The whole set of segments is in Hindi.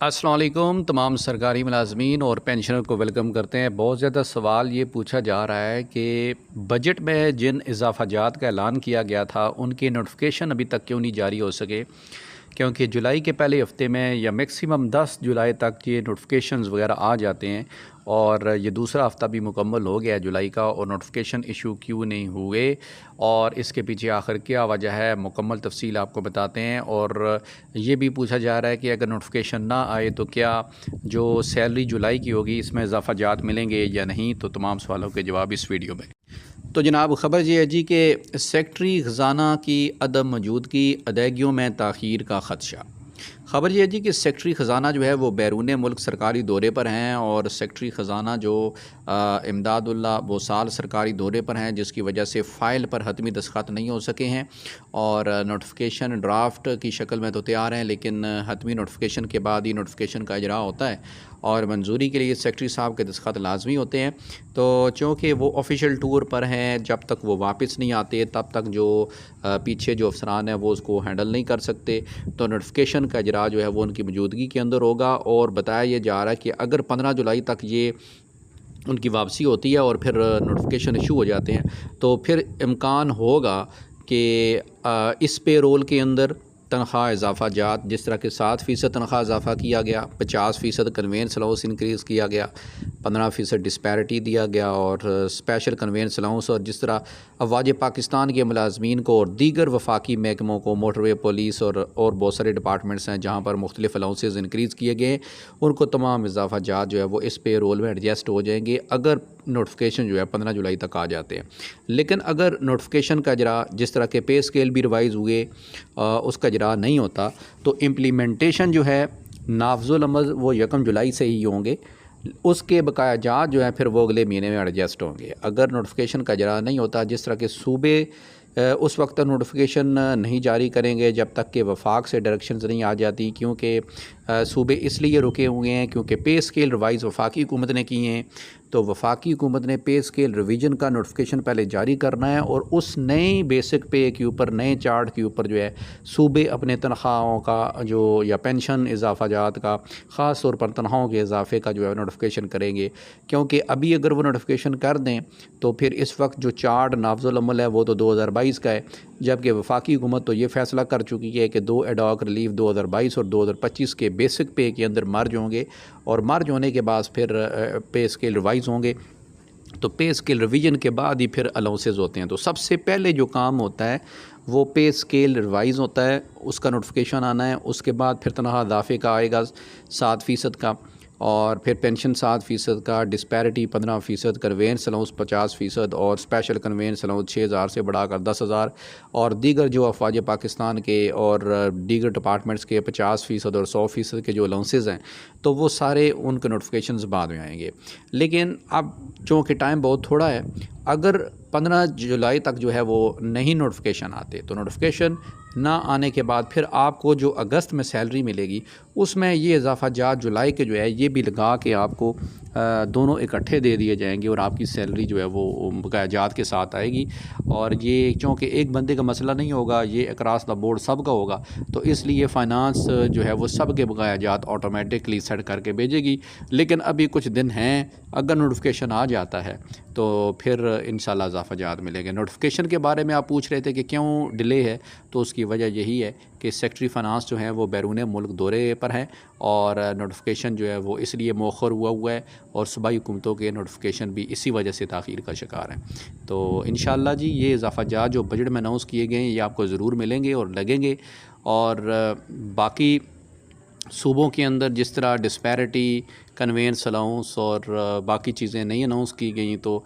अस्सलाम वालेकुम तमाम सरकारी मुलाजमीन और पेंशनर को वेलकम करते हैं। बहुत ज़्यादा सवाल ये पूछा जा रहा है कि बजट में जिन इजाफ़ाजात का ऐलान किया गया था उनके नोटिफिकेशन अभी तक क्यों नहीं जारी हो सके, क्योंकि जुलाई के पहले हफ़्ते में या मैक्सिमम 10 जुलाई तक ये नोटिफिकेशंस वगैरह आ जाते हैं और ये दूसरा हफ़्ता भी मुकम्मल हो गया है जुलाई का और नोटिफिकेशन इशू क्यों नहीं हुए और इसके पीछे आखिर क्या वजह है, मुकम्मल तफसील आपको बताते हैं। और ये भी पूछा जा रहा है कि अगर नोटिफिकेशन ना आए तो क्या जो सैलरी जुलाई की होगी इसमें इजाफ़ाजात मिलेंगे या नहीं, तो तमाम सवालों के जवाब इस वीडियो में। तो जनाब ख़बर ये है जी कि सेक्रेटरी ख़जाना की अदम मौजूदगी, अदायगियों में ताख़ीर का ख़दशा। ख़बर यह है जी कि सेक्रेटरी ख़जाना जो है वो बैरून मुल्क सरकारी दौरे पर हैं और सेक्रेटरी ख़जाना जो इमदादुल्लाह वो साल सरकारी दौरे पर हैं, जिसकी वजह से फ़ाइल पर हतमी दस्तखत नहीं हो सके हैं और नोटिफिकेशन ड्राफ्ट की शक्ल में तो तैयार हैं, लेकिन हतमी नोटिफिकेशन के बाद ही नोटिफिकेशन का इजरा होता है और मंजूरी के लिए सेक्रेटरी साहब के दस्तखत लाजमी होते हैं। तो चूँकि वो ऑफिशियल टूर पर हैं, जब तक वो वापस नहीं आते तब तक जो पीछे जो अफसरान हैं वो उसको हैंडल नहीं कर सकते। तो नोटिफिकेशन का इजरा जो है वो उनकी मौजूदगी के अंदर होगा और बताया ये जा रहा है कि अगर 15 जुलाई तक ये उनकी वापसी होती है और फिर नोटिफिकेशन इशू हो जाते हैं तो फिर इम्कान होगा कि इस पे रोल के अंदर तनख्वाह इजाफ़ाजात, जिस तरह के 7% तनख्वाह इजाफ़ा किया गया, 50% कन्वेंस अलाउंस इंक्रीज़ किया गया, 15% डिस्पैरिटी दिया गया और स्पेशल कन्वेंस अलाउंस, और जिस तरह अफवाज पाकिस्तान के मुलाजमीन को और दीगर वफाकी महकमों को, मोटरवे पुलिस और बहुत सारे डिपार्टमेंट्स हैं जहाँ पर मुख्तलिफ अलाउंसेज इंक्रीज़ किए गए, उनको तमाम इजाफ़ाजात जो है वो इस पे रोल में एडजस्ट हो जाएंगे अगर नोटिफिकेशन जो है 15 जुलाई तक आ जाते हैं। लेकिन अगर नोटिफिकेशन का इजरा, जिस तरह के पे स्केल भी रिवाइज़ हुए, उसका इजरा नहीं होता तो इम्प्लीमेंटेशन जो है नाफजुल अमल वो 1 जुलाई से ही होंगे, उसके बकाया जात जो है फिर वो अगले महीने में एडजस्ट होंगे। अगर नोटिफिकेशन का इजरा नहीं होता, जिस तरह के सूबे उस वक्त तक नोटिफिकेशन नहीं जारी करेंगे जब तक कि वफाक से डायरेक्शंस नहीं आ जाती, क्योंकि सूबे इसलिए रुके हुए हैं क्योंकि पे स्केल रिवाइज़ वफाकी हुकूमत ने किए हैं। तो वफाकी हुकूमत ने पे स्केल रिवीजन का नोटिफिकेशन पहले जारी करना है और उस नए बेसिक पे के ऊपर, नए चार्ट के ऊपर जो है सूबे अपने तनख्वाहों का जो या पेंशन इजाफ़ाजात का, ख़ास तौर पर तनख्वाहों के इजाफ़े का जो है नोटिफिकेशन करेंगे। क्योंकि अभी अगर वो नोटिफिकेशन कर दें तो फिर इस वक्त जो चार्ट नाफजुल अमल है वो तो 2022 का है, जबकि वफाकी हुकूमत तो ये फ़ैसला कर चुकी है कि 2 एडॉक रिलीफ 2022 और 2025 के बेसिक पे के अंदर मर्ज होंगे और मर्ज होने के बाद फिर पे स्केल रिवाइज़ होंगे। तो पे स्केल रिवीजन के बाद ही फिर अलाउंसेस होते हैं। तो सबसे पहले जो काम होता है वो पे स्केल रिवाइज़ होता है, उसका नोटिफिकेशन आना है, उसके बाद फिर तनख्वाह इजाफ़े का आएगा 7% का, और फिर पेंशन 7% का, डिस्पैरिटी 15%, कन्वेंस अलाउंस 50% और स्पेशल कन्वेंस अलाउंस 6000 से बढ़ाकर 10,000 और दीगर जो अफवाज पाकिस्तान के और दीगर डिपार्टमेंट्स के 50% और 100% के जो अलाउंसेज हैं, तो वो सारे उनके नोटिफिकेशंस बाद में आएंगे। लेकिन अब चूँकि टाइम बहुत थोड़ा है, अगर 15 जुलाई तक जो है वो नहीं नोटिफिकेशन आते तो नोटिफिकेशन ना आने के बाद फिर आपको जो अगस्त में सैलरी मिलेगी उसमें ये इजाफ़ाजात जुलाई के जो है ये भी लगा के आपको दोनों इकट्ठे दे दिए जाएंगे और आपकी सैलरी जो है वो बकायाजात के साथ आएगी। और ये चूँकि एक बंदे का मसला नहीं होगा, ये अक्रॉस द बोर्ड सब का होगा, तो इसलिए फ़ाइनांस जो है वो सब के बकायाजात ऑटोमेटिकली सेट करके भेजेगी। लेकिन अभी कुछ दिन हैं, अगर नोटिफिकेशन आ जाता है तो फिर इंशाल्लाह इजाफ़ाजात मिलेंगे। नोटिफिकेशन के बारे में आप पूछ रहे थे कि क्यों डिले है, तो उसकी वजह यही है कि सेक्रेटरी फ़ाइनांस जो हैं वो बैरून मुल्क दौरे पर हैं और नोटिफिकेशन जो है वो इसलिए मौखर हुआ है और सूबाई हुकूमतों के नोटिफिकेशन भी इसी वजह से ताख़ीर का शिकार हैं। तो इंशाल्लाह जी ये इजाफ़ाजात जो बजट में अनाउंस किए गए हैं ये आपको ज़रूर मिलेंगे और लगेंगे। और बाकी सूबों के अंदर जिस तरह डिस्पैरिटी, कन्वेंस अलाउंस और बाकी चीज़ें नहीं अनाउंस की गई, तो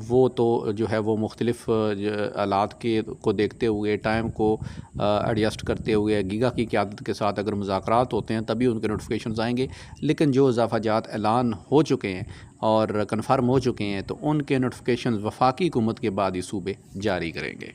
वो तो जो है वो मुख्तलिफ़ हालात के को देखते हुए, टाइम को एडजस्ट करते हुए, गीगा की क़यादत के साथ अगर मुज़ाकरात होते हैं तभी उनके नोटिफिकेशंस आएंगे। लेकिन जो इजाफ़ाजात ऐलान हो चुके हैं और कन्फर्म हो चुके हैं तो उनके नोटिफिकेशंस वफाकी हुकूमत के बाद ही सूबे जारी करेंगे।